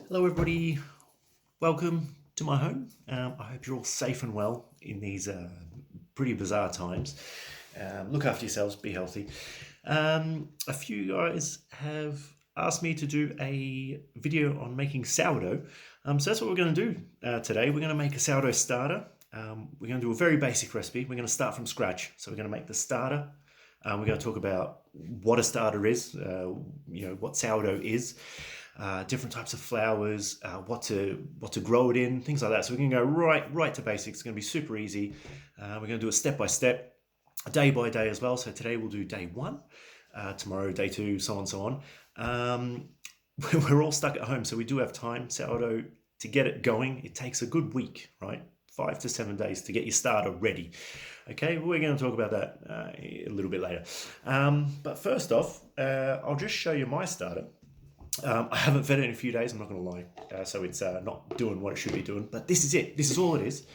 Hello, everybody. Welcome to my home. I hope you're all safe and well in these pretty bizarre times. Look after yourselves, be healthy. A few guys have asked me to do a video on making sourdough. So that's what we're going to do today. We're going to make a sourdough starter. We're going to do a very basic recipe. We're going to start from scratch. So we're going to make the starter. We're going to talk about what a starter is, what sourdough is, different types of flours, what to grow it in, things like that. So we're going to go right to basics. It's going to be super easy. We're going to do it step by step, day by day as well. So today we'll do day one, tomorrow day two, so on. We're all stuck at home, so we do have time. Sourdough, to get it going, it takes a good week, right? 5 to 7 days to get your starter ready. Okay, we're going to talk about that a little bit later. But first off, I'll just show you my starter. I haven't fed it in a few days, I'm not going to lie, so it's not doing what it should be doing, but this is it. This is all it is.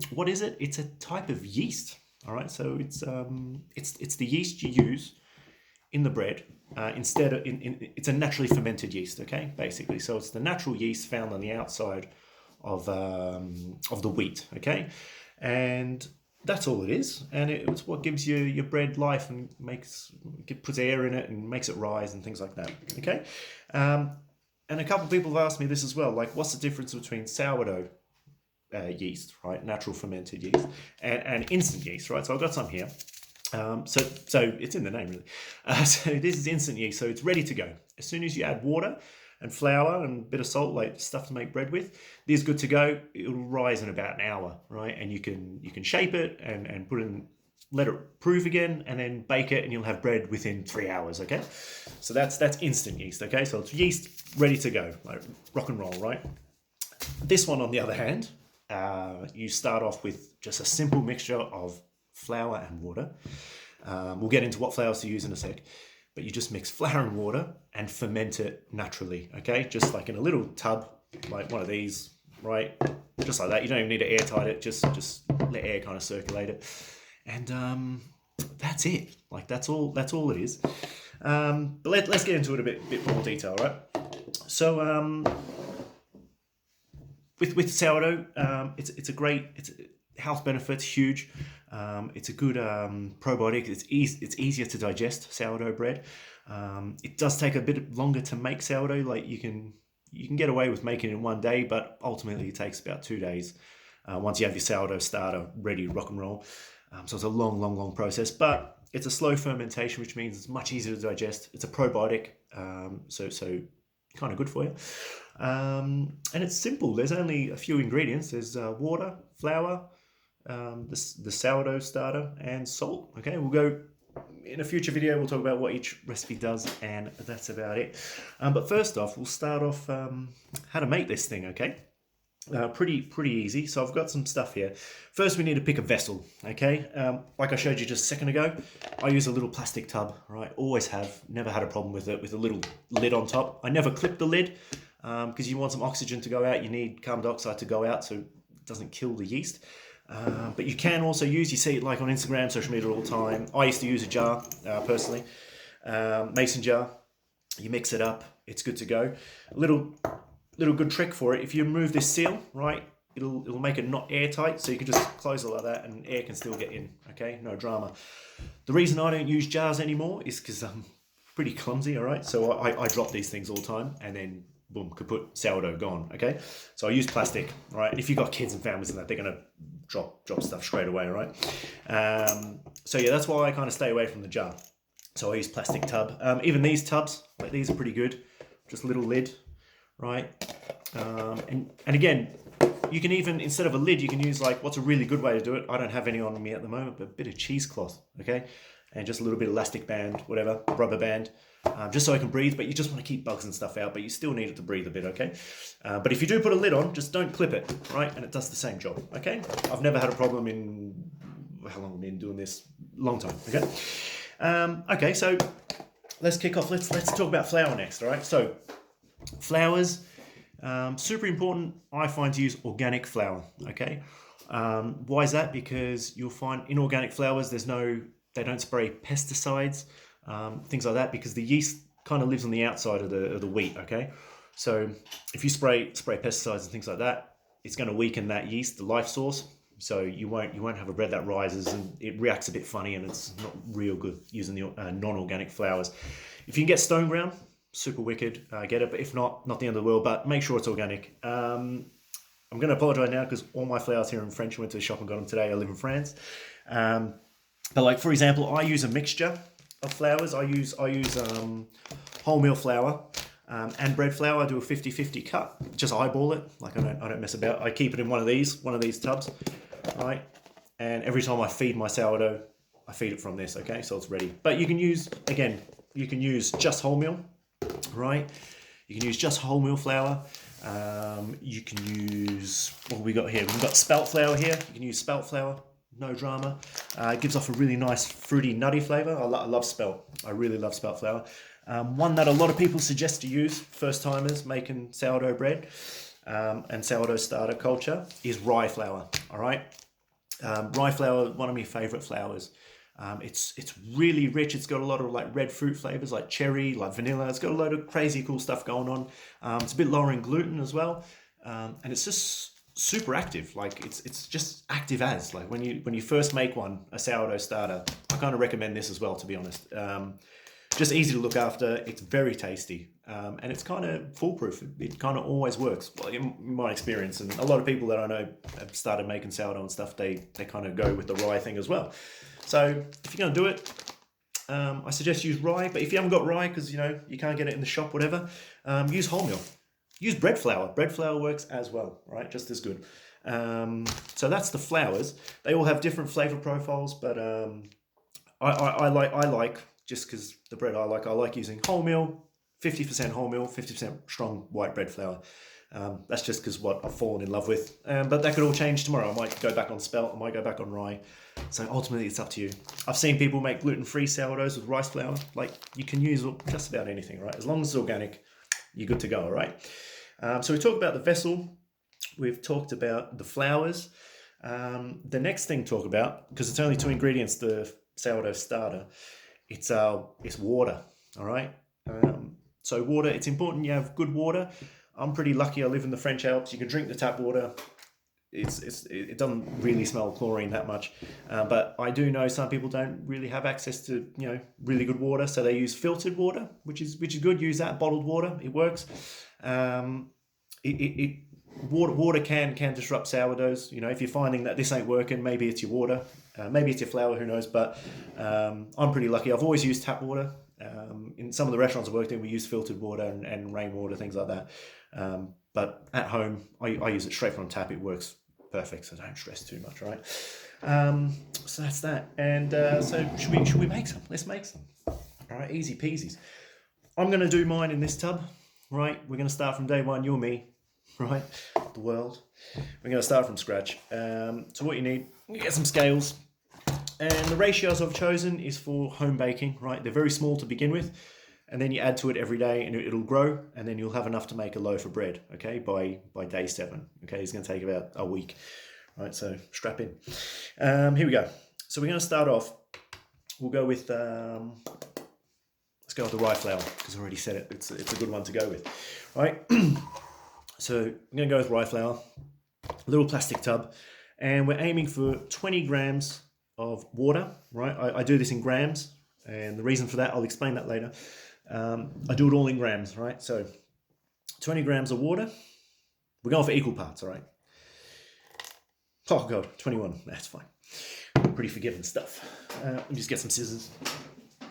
What is it? It's a type of yeast, all right? So it's the yeast you use in the bread. It's a naturally fermented yeast, okay, basically. So it's the natural yeast found on the outside of the wheat, okay? And that's all it is, and it's what gives you your bread life and puts air in it and makes it rise and things like that. Okay, and a couple of people have asked me this as well, like what's the difference between sourdough yeast, right, natural fermented yeast, and instant yeast, right? So I've got some here. So it's in the name really. So this is instant yeast, so it's ready to go as soon as you add water and flour and a bit of salt, like stuff to make bread with. This is good to go. It'll rise in about an hour, right? And you can shape it and put in, let it proof again, and then bake it, and you'll have bread within 3 hours. Okay, so that's instant yeast. Okay, so it's yeast ready to go, like rock and roll, right? This one, on the other hand, you start off with just a simple mixture of flour and water. We'll get into what flours to use in a sec. But you just mix flour and water and ferment it naturally, okay? Just like in a little tub, like one of these, right? Just like that. You don't even need to airtight it. Just let air kind of circulate it, and that's it. Like that's all it is. But let's get into it a bit more detail, right? So with sourdough, it's a great health benefits huge. It's a good probiotic. It's easier to digest sourdough bread. It does take a bit longer to make sourdough. Like you can get away with making it in one day, but ultimately it takes about 2 days once you have your sourdough starter ready to rock and roll. So it's a long process, but it's a slow fermentation, which means it's much easier to digest. It's a probiotic, so kind of good for you. And it's simple. There's only a few ingredients. There's water, flour, the sourdough starter, and salt. Okay, we'll go in a future video. We'll talk about what each recipe does, and that's about it. But first off, we'll start off how to make this thing. Okay, pretty easy. So I've got some stuff here. First, we need to pick a vessel. Okay, like I showed you just a second ago, I use a little plastic tub. Right, always have, never had a problem with it, with a little lid on top. I never clip the lid because you want some oxygen to go out. You need carbon dioxide to go out so it doesn't kill the yeast. But you can also use, you see it like on Instagram, social media all the time. I used to use a jar, personally, mason jar. You mix it up, it's good to go. A little good trick for it, if you remove this seal, right, it'll make it not airtight, so you can just close it like that and air can still get in, okay, no drama. The reason I don't use jars anymore is because I'm pretty clumsy, all right, so I drop these things all the time, and then boom, kaput, sourdough gone, okay? So I use plastic, all right? And if you've got kids and families and that, they're gonna drop stuff straight away, all right? So yeah, that's why I kind of stay away from the jar. So I use plastic tub. Even these tubs, like these are pretty good. Just a little lid, right? And again, you can even, instead of a lid, you can use like, what's a really good way to do it? I don't have any on me at the moment, but a bit of cheesecloth, okay? And just a little bit of elastic band, whatever, rubber band, just so I can breathe, but you just want to keep bugs and stuff out, but you still need it to breathe a bit, okay? But if you do put a lid on, just don't clip it, right? And it does the same job, okay? I've never had a problem in, how long have I been doing this? Long time, okay? Okay, so let's kick off. Let's talk about flour next, all right? So flours, super important, I find, to use organic flour, okay? Why is that? Because you'll find inorganic flours, they don't spray pesticides, things like that, because the yeast kind of lives on the outside of the wheat, okay? So if you spray pesticides and things like that, it's going to weaken that yeast, the life source. So you won't have a bread that rises and it reacts a bit funny, and it's not real good using the non-organic flours. If you can get stone ground, super wicked, get it. But if not the end of the world. But make sure it's organic. I'm going to apologize now because all my flours here in French. I went to the shop and got them today. I live in France. But like, for example, I use a mixture of flours. I use wholemeal flour and bread flour. I do a 50-50 cut. Just eyeball it. Like, I don't mess about. I keep it in one of these tubs, right? And every time I feed my sourdough, I feed it from this. Okay, so it's ready. But you can use just wholemeal, right? You can use just wholemeal flour. You can use, what have we got here? We've got spelt flour here. You can use spelt flour, no drama. It gives off a really nice fruity, nutty flavor. I love spelt. I really love spelt flour. One that a lot of people suggest to use, first timers making sourdough bread and sourdough starter culture, is rye flour. All right, rye flour, one of my favorite flours. It's really rich. It's got a lot of like red fruit flavors, like cherry, like vanilla. It's got a load of crazy cool stuff going on. It's a bit lower in gluten as well, and it's just super active. Like it's just active as like when you first make a sourdough starter. I kind of recommend this as well, to be honest. Just easy to look after. It's very tasty, and it's kind of foolproof. It kind of always works, well, in my experience. And a lot of people that I know have started making sourdough and stuff. They kind of go with the rye thing as well. So if you're going to do it, I suggest use rye. But if you haven't got rye, because you can't get it in the shop, whatever, use wholemeal. Use bread flour. Bread flour works as well, right? Just as good. So that's the flours. They all have different flavor profiles, but I like just because the bread I like using wholemeal, 50% wholemeal, 50% strong white bread flour. That's just because what I've fallen in love with. But that could all change tomorrow. I might go back on spelt. I might go back on rye. So ultimately, it's up to you. I've seen people make gluten-free sourdoughs with rice flour. Like, you can use just about anything, right? As long as it's organic, you're good to go, all right? So we talked about the vessel. We've talked about the flours. The next thing to talk about, because it's only 2 ingredients, the sourdough starter, it's water, all right? So water, it's important you have good water. I'm pretty lucky. I live in the French Alps. You can drink the tap water. It doesn't really smell chlorine that much, but I do know some people don't really have access to really good water, so they use filtered water, which is good. Use that. Bottled water, it works. Water can disrupt sourdoughs. If you're finding that this ain't working, maybe it's your water, maybe it's your flour. Who knows? But I'm pretty lucky. I've always used tap water. In some of the restaurants I've worked in, we use filtered water and rainwater, things like that. But at home, I use it straight from tap. It works perfect, so don't stress too much, right? So that's that. And so should we make some? Let's make some. All right, easy peasies. I'm going to do mine in this tub, right? We're going to start from day one. You're me, right? The world. We're going to start from scratch. So what you need, you get some scales. And the ratios I've chosen is for home baking, right? They're very small to begin with. And then you add to it every day and it'll grow, and then you'll have enough to make a loaf of bread, okay, by day 7. Okay, it's going to take about a week, right? So strap in. Here we go. So we're going to start off. We'll go with, let's go with the rye flour, because I already said it. It's a good one to go with, right? So I'm going to go with rye flour, a little plastic tub, and we're aiming for 20 grams of water, right? I do this in grams, and the reason for that, I'll explain that later. I do it all in grams, right? So 20 grams of water. We're going for equal parts, all right? Oh, God, 21. That's fine. Pretty forgiving stuff. Let me just get some scissors.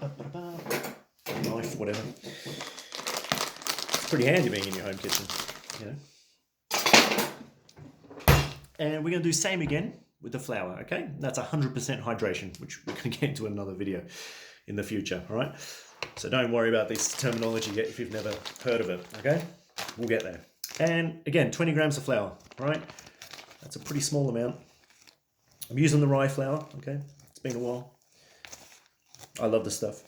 Knife, whatever. It's pretty handy being in your home kitchen, And we're going to do same again with the flour, okay? That's 100% hydration, which we're going to get into another video in the future, all right? So don't worry about this terminology yet if you've never heard of it, okay? We'll get there. And again, 20 grams of flour, all right? That's a pretty small amount. I'm using the rye flour, okay? It's been a while. I love the stuff.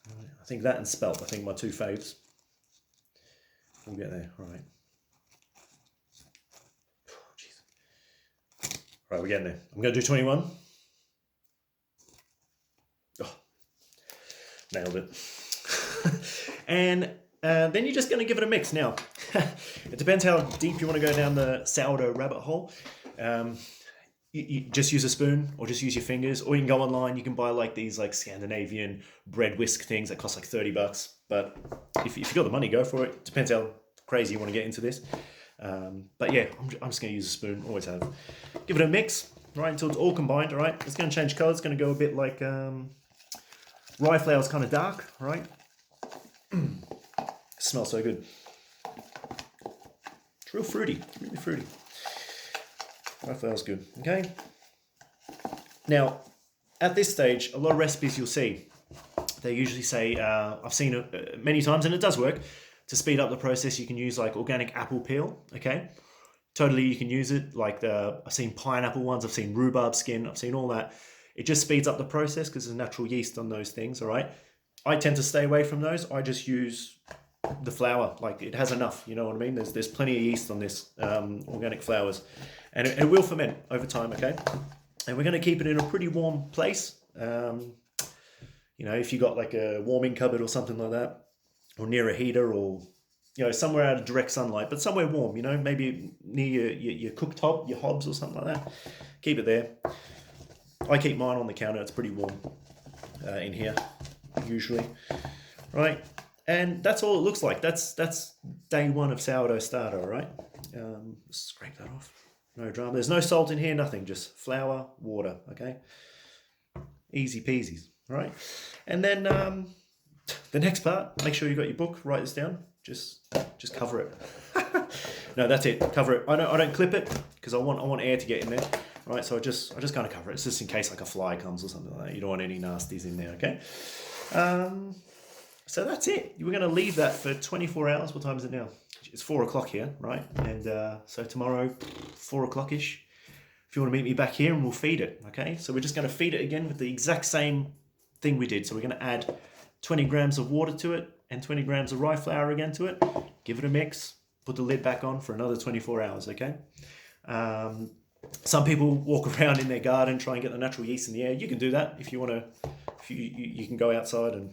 Right, I think that and spelt, I think my 2 faves. We'll get there, all right. Oh, jeez. All right, we're getting there. I'm going to do 21. Oh, nailed it. And Then you're just going to give it a mix. Now, it depends how deep you want to go down the sourdough rabbit hole. You just use a spoon or just use your fingers, or you can go online. You can buy like these like Scandinavian bread whisk things that cost like $30. But if you've got the money, go for it. Depends how crazy you want to get into this. But yeah, I'm just going to use a spoon. Always have. Give it a mix, right, until it's all combined. All right, it's going to change color. It's going to go a bit like rye flour is kind of dark, right? Smells so good. It's real fruity, really fruity. Rye flour's good. Okay. Now, at this stage, a lot of recipes you'll see, they usually say, I've seen it many times, and it does work. To speed up the process, you can use like organic apple peel. Okay. Totally, you can use it. Like I've seen pineapple ones, I've seen rhubarb skin, I've seen all that. It just speeds up the process because there's natural yeast on those things. All right. I tend to stay away from those. I just use the flour. Like it has enough. You know what I mean? There's plenty of yeast on this organic flours, and it will ferment over time. Okay. And we're going to keep it in a pretty warm place. You know, if you got like a warming cupboard or something like that, or near a heater, or somewhere out of direct sunlight, but somewhere warm. Maybe near your cooktop, your hobs or something like that. Keep it there. I keep mine on the counter. It's pretty warm in here, usually, right? And that's all it looks like. That's day one of sourdough starter, all right? Scrape that off. No drama. There's no salt in here, nothing. Just flour, water, okay? Easy peasies, all right? And then the next part, make sure you got your book. Write this down. Just cover it. No, that's it. Cover it. I don't clip it because I want air to get in there. Right, so I just kind of cover it. It's just in case like a fly comes or something like that. You don't want any nasties in there, okay? So that's it. We're going to leave that for 24 hours. What time is it now? It's 4 o'clock here, right? And so tomorrow, 4 o'clock-ish, if you want to meet me back here, and we'll feed it, okay? So we're just going to feed it again with the exact same thing we did. So we're going to add 20 grams of water to it and 20 grams of rye flour again to it. Give it a mix. Put the lid back on for another 24 hours, okay? Some people walk around in their garden, try and get the natural yeast in the air. You can do that if you want to. If you can go outside and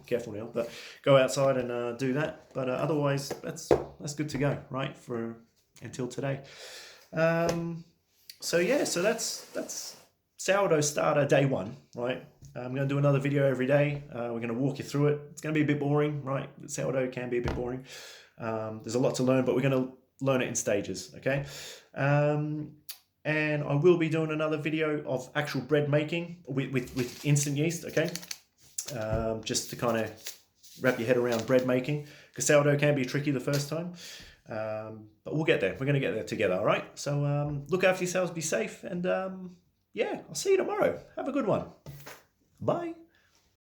careful now, but go outside and do that. But otherwise, that's good to go, right? For until today. So yeah, so that's sourdough starter day one, right? I'm going to do another video every day. We're going to walk you through it. It's going to be a bit boring, right? Sourdough can be a bit boring. There's a lot to learn, but we're going to learn it in stages, okay? And I will be doing another video of actual bread making with instant yeast, okay? Just to kind of wrap your head around bread making, because sourdough can be tricky the first time. But we'll get there. We're going to get there together, all right? So look after yourselves, be safe, and yeah, I'll see you tomorrow. Have a good one. Bye.